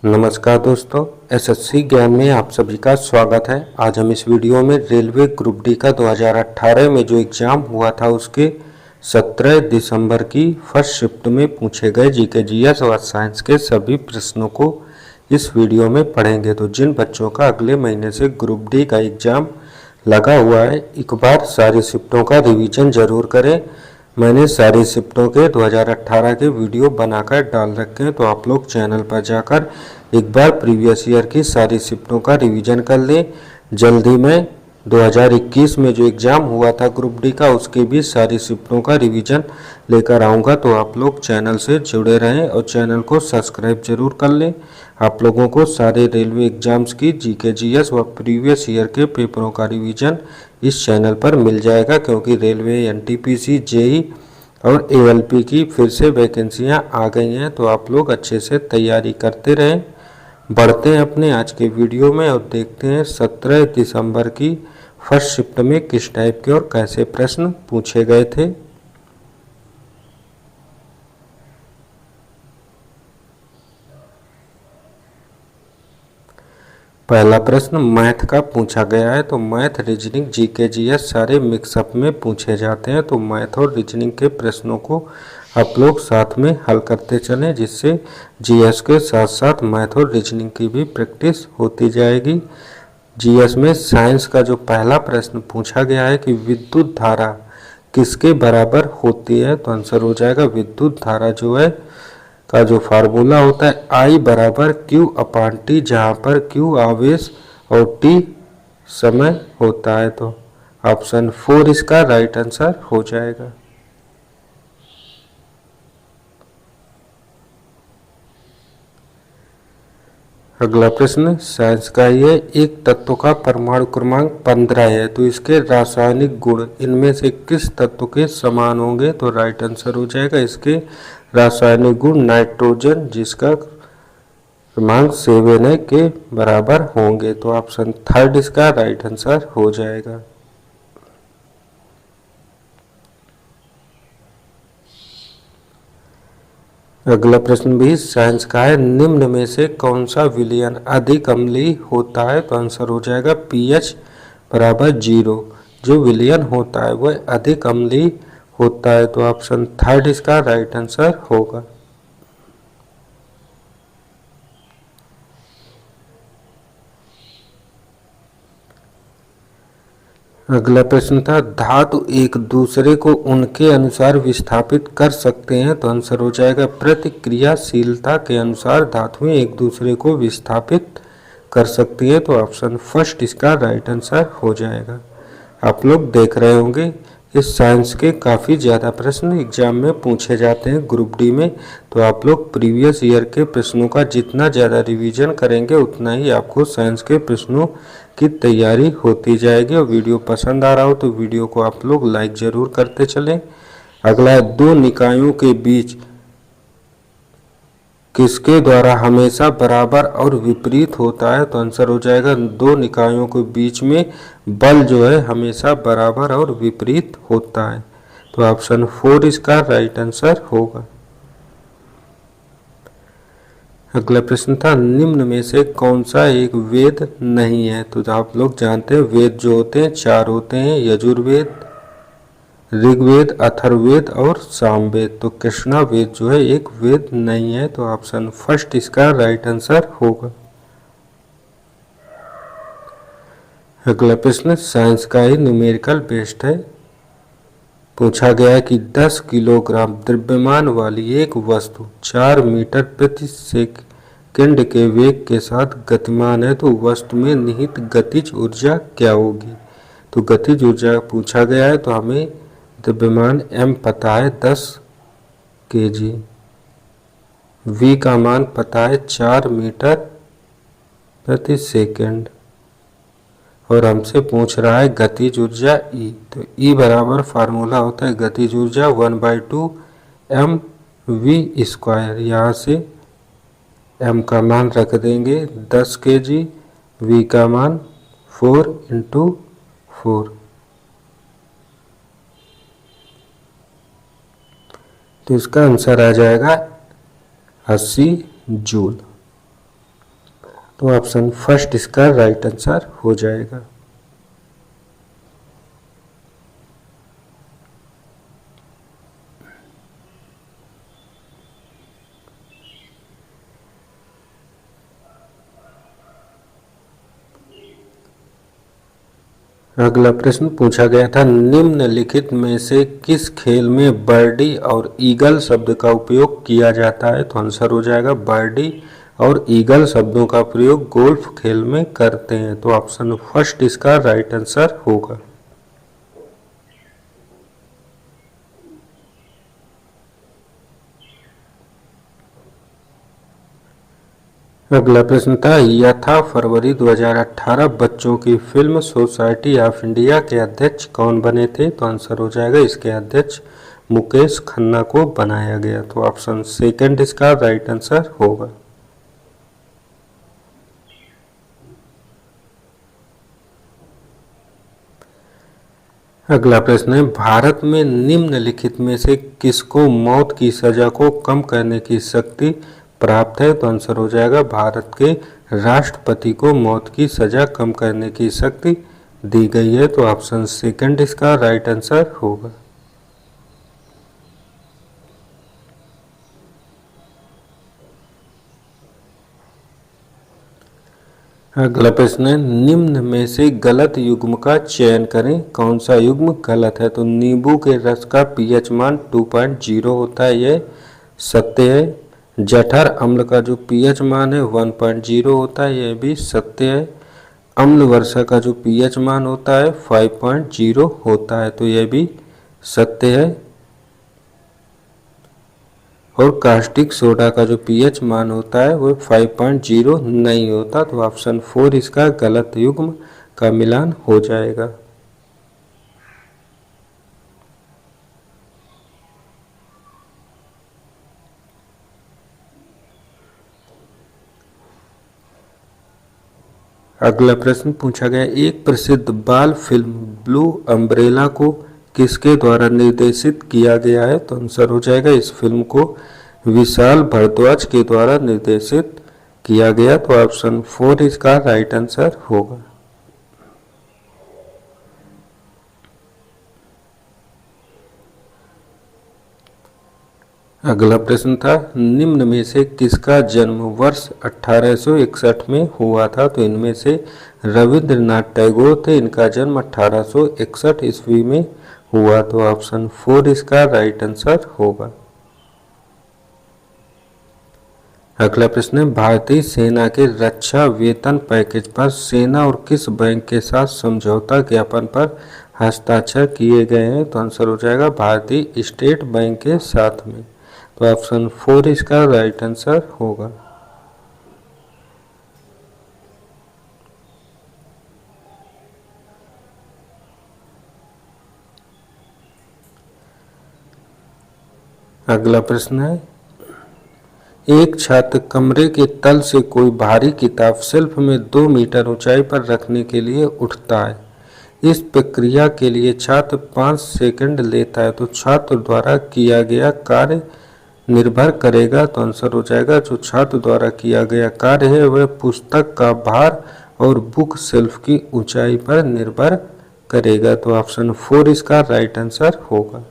नमस्कार दोस्तों, एसएससी ज्ञान में आप सभी का स्वागत है। आज हम इस वीडियो में रेलवे ग्रुप डी का 2018 में जो एग्ज़ाम हुआ था उसके 17 दिसंबर की फर्स्ट शिफ्ट में पूछे गए जीके जीएस और साइंस के सभी प्रश्नों को इस वीडियो में पढ़ेंगे। तो जिन बच्चों का अगले महीने से ग्रुप डी का एग्ज़ाम लगा हुआ है, एक बार सारी शिफ्टों का रिवीजन ज़रूर करें। मैंने सारी शिफ्टों के 2018 के वीडियो बनाकर डाल रखे हैं, तो आप लोग चैनल पर जाकर एक बार प्रीवियस ईयर की सारी शिफ्टों का रिवीजन कर लें। जल्दी में 2021 में जो एग्ज़ाम हुआ था ग्रुप डी का, उसके भी सारी शिफ्टों का रिवीजन लेकर आऊँगा, तो आप लोग चैनल से जुड़े रहें और चैनल को सब्सक्राइब जरूर कर लें। आप लोगों को सारे रेलवे एग्ज़ाम्स की जीके जीएस व प्रीवियस ईयर के पेपरों का रिवीजन इस चैनल पर मिल जाएगा, क्योंकि रेलवे, एनटीपीसी, जेई और एएलपी की फिर से वैकेंसियां आ गई हैं। तो आप लोग अच्छे से तैयारी करते रहें। बढ़ते हैं अपने आज के वीडियो में और देखते हैं 17 दिसंबर की फर्स्ट शिफ्ट में किस टाइप के और कैसे प्रश्न पूछे गए थे। पहला प्रश्न मैथ का पूछा गया है। तो मैथ, रीजनिंग, जीके जीएस सारे मिक्सअप में पूछे जाते हैं। तो मैथ और रीजनिंग के प्रश्नों को आप लोग साथ में हल करते चलें, जिससे जीएस के साथ साथ मैथ और रीजनिंग की भी प्रैक्टिस होती जाएगी। जीएस में साइंस का जो पहला प्रश्न पूछा गया है कि विद्युत धारा किसके बराबर होती है, तो आंसर हो जाएगा विद्युत धारा जो है का जो फार्मूला होता है I बराबर Q अपान T, जहाँ पर Q आवेश और T समय होता है। तो ऑप्शन 4 इसका राइट आंसर हो जाएगा। अगला प्रश्न साइंस का ये एक तत्व का परमाणु क्रमांक 15 है, तो इसके रासायनिक गुण इनमें से किस तत्व के समान होंगे, तो राइट आंसर हो जाएगा इसके रासायनिक गुण नाइट्रोजन, जिसका क्रमांक 7 है, के बराबर होंगे। तो ऑप्शन 3 इसका राइट आंसर हो जाएगा। अगला प्रश्न भी साइंस का है, निम्न में से कौन सा विलयन अधिक अम्लीय होता है, तो आंसर हो जाएगा पीएच बराबर 0। जो विलयन होता है वह अधिक अम्लीय होता है। तो ऑप्शन 3 इसका राइट आंसर होगा। अगला प्रश्न था, धातु एक दूसरे को उनके अनुसार विस्थापित कर सकते हैं, तो आंसर हो जाएगा प्रतिक्रियाशीलता के अनुसार धातुएं एक दूसरे को विस्थापित कर सकती है। तो ऑप्शन 1 इसका राइट आंसर हो जाएगा। आप लोग देख रहे होंगे इस साइंस के काफ़ी ज़्यादा प्रश्न एग्जाम में पूछे जाते हैं ग्रुप डी में। तो आप लोग प्रीवियस ईयर के प्रश्नों का जितना ज़्यादा रिवीजन करेंगे उतना ही आपको साइंस के प्रश्नों की तैयारी होती जाएगी। और वीडियो पसंद आ रहा हो तो वीडियो को आप लोग लाइक ज़रूर करते चलें। अगला है, दो निकायों के बीच किसके द्वारा हमेशा बराबर और विपरीत होता है, तो आंसर हो जाएगा दो निकायों के बीच में बल जो है हमेशा बराबर और विपरीत होता है। तो ऑप्शन 4 इसका राइट आंसर होगा। अगला प्रश्न था, निम्न में से कौन सा एक वेद नहीं है, तो आप लोग जानते हैं वेद जो होते हैं 4 होते हैं, यजुर्वेद, ऋग्वेद, अथर्ववेद और सामवेद। तो कृष्णा वेद जो है एक वेद नहीं है। तो ऑप्शन 1 इसका राइट आंसर होगा। अगला प्रश्न साइंस का ही न्यूमेरिकल बेस्ड है। पूछा गया है कि 10 किलोग्राम द्रव्यमान वाली एक वस्तु 4 मीटर प्रति सेकंड के वेग के साथ गतिमान है, तो वस्तु में निहित गतिज ऊर्जा क्या होगी। तो गतिज ऊर्जा पूछा गया है, तो हमें द्रव्यमान m पता है 10 kg, v का मान पता है 4 मीटर प्रति सेकंड, और हमसे पूछ रहा है गतिज ऊर्जा E। तो E बराबर फार्मूला होता है गतिज ऊर्जा 1/2 mv²। यहाँ से m का मान रख देंगे 10 kg, v का मान 4 × 4। तो इसका आंसर आ जाएगा 80 जूल। तो ऑप्शन फर्स्ट इसका राइट आंसर हो जाएगा। अगला प्रश्न पूछा गया था, निम्नलिखित में से किस खेल में बर्डी और ईगल शब्द का उपयोग किया जाता है? तो आंसर हो जाएगा बर्डी और ईगल शब्दों का प्रयोग गोल्फ खेल में करते हैं। तो ऑप्शन फर्स्ट इसका राइट आंसर होगा। अगला प्रश्न था, यथा फरवरी 2018 बच्चों की फिल्म सोसाइटी ऑफ इंडिया के अध्यक्ष कौन बने थे? तो आंसर हो जाएगा इसके अध्यक्ष मुकेश खन्ना को बनाया गया। तो ऑप्शन सेकंड इसका राइट आंसर होगा। अगला प्रश्न है, भारत में निम्नलिखित में से किसको मौत की सजा को कम करने की शक्ति प्राप्त है? तो आंसर हो जाएगा भारत के राष्ट्रपति को मौत की सजा कम करने की शक्ति दी गई है। तो ऑप्शन सेकंड इसका राइट आंसर होगा। अगला प्रश्न है, निम्न में से गलत युग्म का चयन करें। कौन सा युग्म गलत है? तो नींबू के रस का पीएच मान 2.0 होता है, यह सत्य है। जठर अम्ल का जो पीएच मान है 1.0 होता है, यह भी सत्य है। अम्ल वर्षा का जो पीएच मान होता है 5.0 होता है, तो यह भी सत्य है। और कास्टिक सोडा का जो पीएच मान होता है वो 5.0 नहीं होता। तो ऑप्शन 4 इसका गलत युग्म का मिलान हो जाएगा। अगला प्रश्न पूछा गया, एक प्रसिद्ध बाल फिल्म ब्लू अम्ब्रेला को किसके द्वारा निर्देशित किया गया है? तो आंसर हो जाएगा इस फिल्म को विशाल भारद्वाज के द्वारा निर्देशित किया गया। तो ऑप्शन 4 इसका राइट आंसर होगा। अगला प्रश्न था, निम्न में से किसका जन्म वर्ष 1861 में हुआ था? तो इनमें से रविंद्रनाथ टैगोर थे, इनका जन्म 1861 ईस्वी में हुआ। तो ऑप्शन 4 इसका राइट आंसर होगा। अगला प्रश्न है, भारतीय सेना के रक्षा वेतन पैकेज पर सेना और किस बैंक के साथ समझौता ज्ञापन पर हस्ताक्षर किए गए हैं? तो आंसर हो जाएगा भारतीय स्टेट बैंक के साथ में। तो ऑप्शन 4 इसका राइट आंसर होगा। अगला प्रश्न है, एक छात्र कमरे के तल से कोई भारी किताब शेल्फ में 2 मीटर ऊंचाई पर रखने के लिए उठता है। इस प्रक्रिया के लिए छात्र 5 सेकंड लेता है। तो छात्र द्वारा किया गया कार्य निर्भर करेगा। तो आंसर हो जाएगा जो छात्र द्वारा किया गया कार्य है वह पुस्तक का भार और बुक शेल्फ की ऊंचाई पर निर्भर करेगा। तो ऑप्शन 4 इसका राइट आंसर होगा।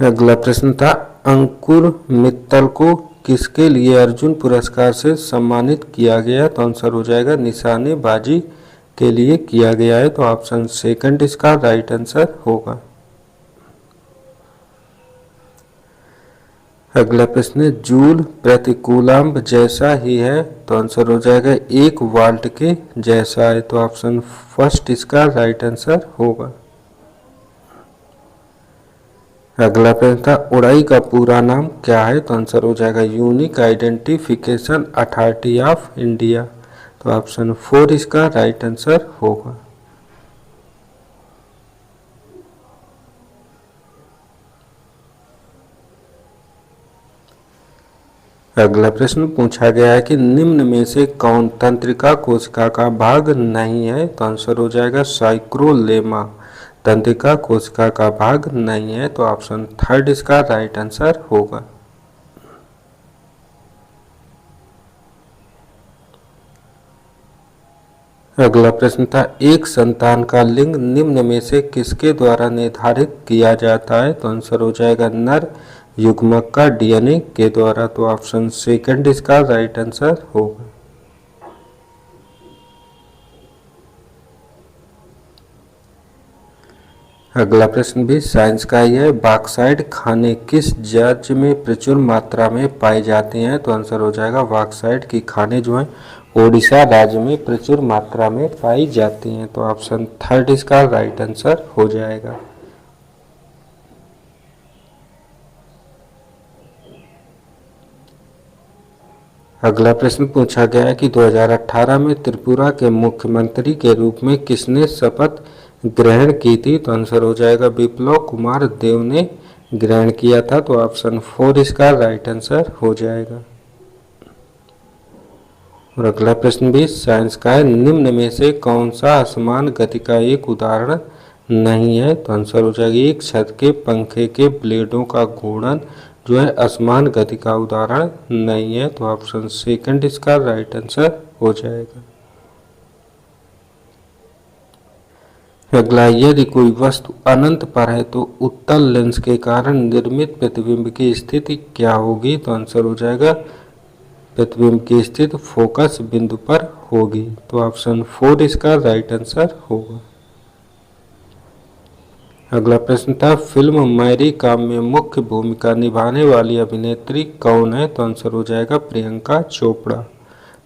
अगला प्रश्न था, अंकुर मित्तल को किसके लिए अर्जुन पुरस्कार से सम्मानित किया गया? तो आंसर हो जाएगा निशानेबाजी के लिए किया गया है। तो ऑप्शन सेकंड इसका राइट आंसर होगा। अगला प्रश्न है, जूल प्रति कूलम्ब जैसा ही है। तो आंसर हो जाएगा 1 वाल्ट के जैसा है। तो ऑप्शन फर्स्ट इसका राइट आंसर होगा। अगला प्रश्न था, उड़ाई का पूरा नाम क्या है? तो आंसर हो जाएगा unique identification authority of India. तो ऑप्शन 4 इसका राइट आंसर होगा। अगला प्रश्न पूछा गया है कि निम्न में से कौन तंत्रिका कोशिका का भाग नहीं है? तो आंसर हो जाएगा साइक्रोलेमा। तंत्रिका कोशिका का भाग नहीं है, तो ऑप्शन थर्ड इसका राइट आंसर होगा। अगला प्रश्न था, एक संतान का लिंग निम्न में से किसके द्वारा निर्धारित किया जाता है? तो आंसर हो जाएगा नर युग्मक का डीएनए के द्वारा, तो ऑप्शन सेकंड इसका राइट आंसर होगा। अगला प्रश्न भी साइंस का ही है, बॉक्साइट खाने किस राज्य में प्रचुर मात्रा में पाई जाती हैं? तो आंसर हो जाएगा बॉक्साइट की खाने जो है ओडिशा राज्य में प्रचुर मात्रा में पाई जाती हैं, तो ऑप्शन थर्ड इसका राइट आंसर हो जाएगा। अगला प्रश्न पूछा गया है कि 2018 में त्रिपुरा के मुख्यमंत्री के रूप में किसने शपथ ग्रहण की थी? तो आंसर हो जाएगा विप्लव कुमार देव ने ग्रहण किया था, तो ऑप्शन फोर इसका राइट आंसर हो जाएगा। और अगला प्रश्न भी साइंस का है, निम्न में से कौन सा असमान गति का एक उदाहरण नहीं है? तो आंसर हो जाएगा एक छत के पंखे के ब्लेडों का घूर्णन जो है असमान गति का उदाहरण नहीं है, तो ऑप्शन सेकंड इसका राइट आंसर हो जाएगा। अगला, यदि कोई वस्तु अनंत पर है तो उत्तल लेंस के कारण निर्मित प्रतिबिंब की स्थिति क्या होगी? तो आंसर हो जाएगा प्रतिबिंब की स्थिति फोकस बिंदु पर होगी, तो ऑप्शन फोर इसका राइट आंसर होगा। अगला प्रश्न था, फिल्म मैरी कॉम में मुख्य भूमिका निभाने वाली अभिनेत्री कौन है? तो आंसर हो जाएगा प्रियंका चोपड़ा,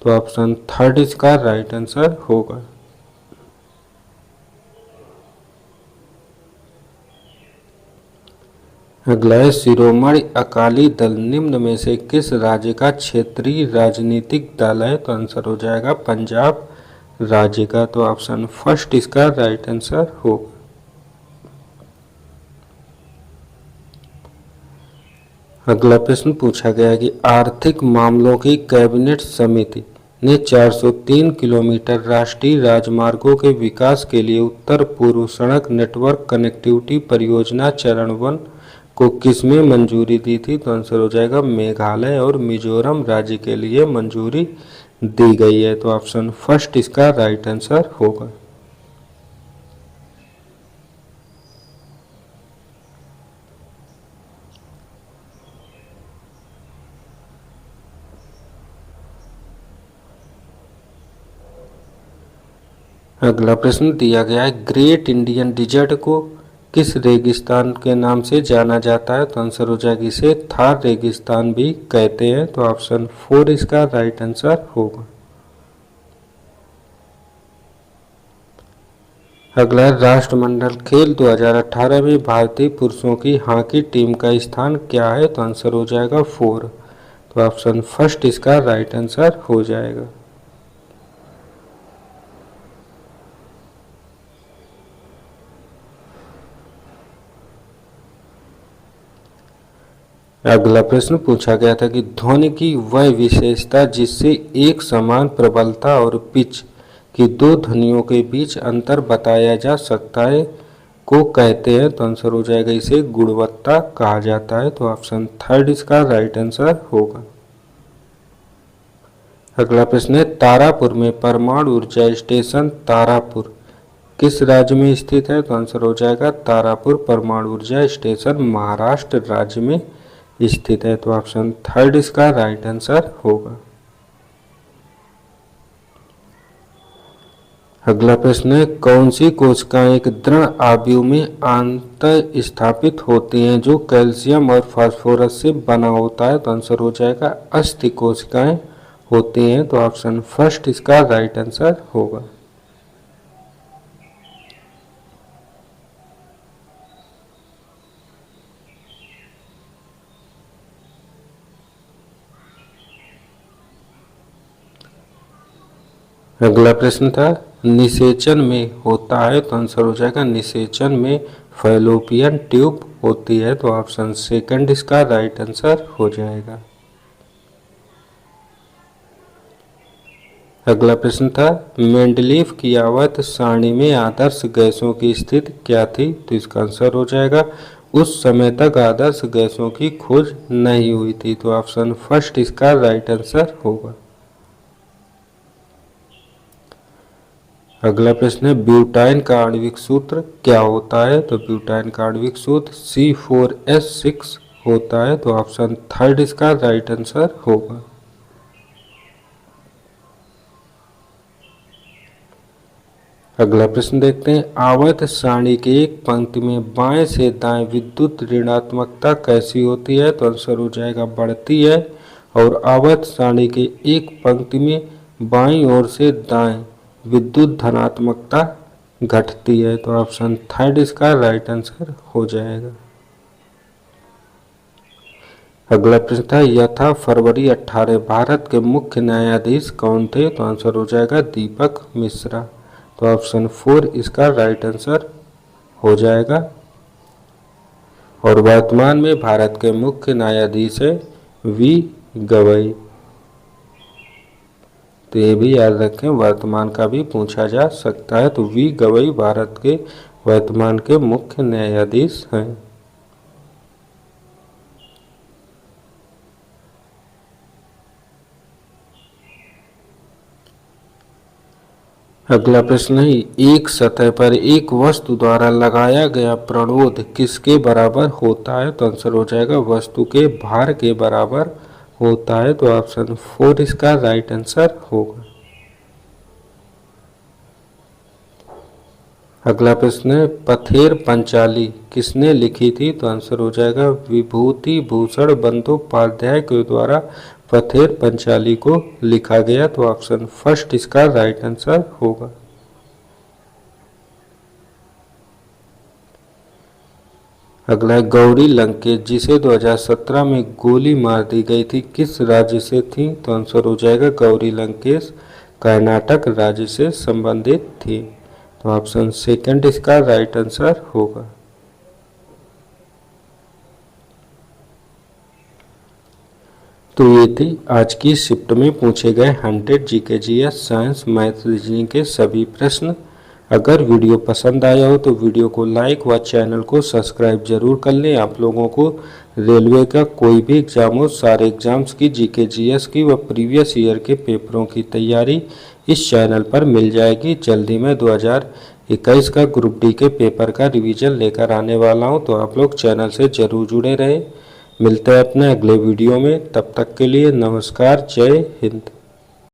तो ऑप्शन थर्ड इसका राइट आंसर होगा। अगला है, शिरोमणि अकाली दल निम्न में से किस राज्य का क्षेत्रीय राजनीतिक दल है? तो आंसर हो जाएगा पंजाब राज्य का, तो ऑप्शन फर्स्ट इसका राइट आंसर होगा। अगला प्रश्न पूछा गया कि आर्थिक मामलों की कैबिनेट समिति ने 403 किलोमीटर राष्ट्रीय राजमार्गों के विकास के लिए उत्तर पूर्व सड़क नेटवर्क कनेक्टिविटी परियोजना चरण 1 को किसमें मंजूरी दी थी? तो आंसर हो जाएगा मेघालय और मिजोरम राज्य के लिए मंजूरी दी गई है, तो ऑप्शन फर्स्ट इसका राइट आंसर होगा। अगला प्रश्न दिया गया है, ग्रेट इंडियन डिजर्ट को किस रेगिस्तान के नाम से जाना जाता है? तो आंसर हो जाएगा इसे थार रेगिस्तान भी कहते हैं, तो ऑप्शन फोर इसका राइट आंसर होगा। अगला, राष्ट्रमंडल खेल 2018 में भारतीय पुरुषों की हॉकी टीम का स्थान क्या है? तो आंसर हो जाएगा 4, तो ऑप्शन फर्स्ट इसका राइट आंसर हो जाएगा। अगला प्रश्न पूछा गया था कि ध्वनि की वह विशेषता जिससे एक समान प्रबलता और पिच की दो ध्वनियों के बीच अंतर बताया जा सकता है को कहते हैं? तो आंसर हो जाएगा इसे गुणवत्ता कहा जाता है, तो ऑप्शन थर्ड इसका राइट आंसर होगा। अगला प्रश्न है, तारापुर में परमाणु ऊर्जा स्टेशन तारापुर किस राज्य में स्थित है? तो आंसर हो जाएगा तारापुर परमाणु ऊर्जा स्टेशन महाराष्ट्र राज्य में स्थित है, तो ऑप्शन थर्ड इसका राइट आंसर होगा। अगला प्रश्न है, कौन सी कोशिकाएं एक दृढ़ आव्यूह में अंतः स्थापित होती हैं जो कैल्शियम और फास्फोरस से बना होता है? तो आंसर हो जाएगा अस्थि कोशिकाएं होती हैं, तो ऑप्शन फर्स्ट इसका राइट आंसर होगा। अगला प्रश्न था, निषेचन में होता है? तो आंसर हो जाएगा निषेचन में फैलोपियन ट्यूब होती है, तो ऑप्शन सेकंड इसका राइट आंसर हो जाएगा। अगला प्रश्न था मेंडलीफ की आवर्त सारणी में आदर्श गैसों की स्थिति क्या थी? तो इसका आंसर हो जाएगा उस समय तक आदर्श गैसों की खोज नहीं हुई थी। तो ऑप्शन फर्स्ट इसका राइट आंसर होगा। अगला प्रश्न है ब्यूटाइन का आणविक सूत्र क्या होता है? तो ब्यूटाइन का आणविक सूत्र C4H6 होता है। तो ऑप्शन थर्ड इसका राइट आंसर होगा। अगला प्रश्न देखते हैं आवर्त सारणी की एक पंक्ति में बाएं से दाएं विद्युत ऋणात्मकता कैसी होती है? तो आंसर हो जाएगा बढ़ती है। और आवर्त सारणी की एक पंक्ति में बाईं ओर से दाएं विद्युत धनात्मकता घटती है। तो ऑप्शन थर्ड इसका राइट आंसर हो जाएगा। अगला प्रश्न था यथा फरवरी 18 भारत के मुख्य न्यायाधीश कौन थे? तो आंसर हो जाएगा दीपक मिश्रा। तो ऑप्शन 4 इसका राइट आंसर हो जाएगा। और वर्तमान में भारत के मुख्य न्यायाधीश है वी गवई। तो ये भी याद रखें, वर्तमान का भी पूछा जा सकता है। तो वी गवई भारत के वर्तमान के मुख्य न्यायाधीश हैं। अगला प्रश्न है एक सतह पर एक वस्तु द्वारा लगाया गया प्रणोद किसके बराबर होता है? तो आंसर हो जाएगा वस्तु के भार के बराबर होता है। तो ऑप्शन 4 इसका राइट आंसर होगा। अगला प्रश्न है पथेर पंचाली किसने लिखी थी? तो आंसर हो जाएगा विभूति भूषण बंदोपाध्याय के द्वारा पथेर पंचाली को लिखा गया। तो ऑप्शन फर्स्ट इसका राइट आंसर होगा। अगला है गौरी लंकेश जिसे 2017 में गोली मार दी गई थी किस राज्य से थी? तो आंसर हो जाएगा गौरी लंकेश कर्नाटक राज्य से संबंधित थी। तो ऑप्शन सेकंड इसका राइट आंसर होगा। तो ये थी आज की शिफ्ट में पूछे गए 100 GK GS science math reasoning के सभी प्रश्न। अगर वीडियो पसंद आया हो तो वीडियो को लाइक व चैनल को सब्सक्राइब जरूर कर लें। आप लोगों को रेलवे का कोई भी एग्जाम हो, सारे एग्जाम्स की जीके जीएस की व प्रीवियस ईयर के पेपरों की तैयारी इस चैनल पर मिल जाएगी। जल्दी में 2021 का ग्रुप डी के पेपर का रिवीजन लेकर आने वाला हूं। तो आप लोग चैनल से जरूर जुड़े रहे। मिलते हैं अपने अगले वीडियो में, तब तक के लिए नमस्कार, जय हिंद।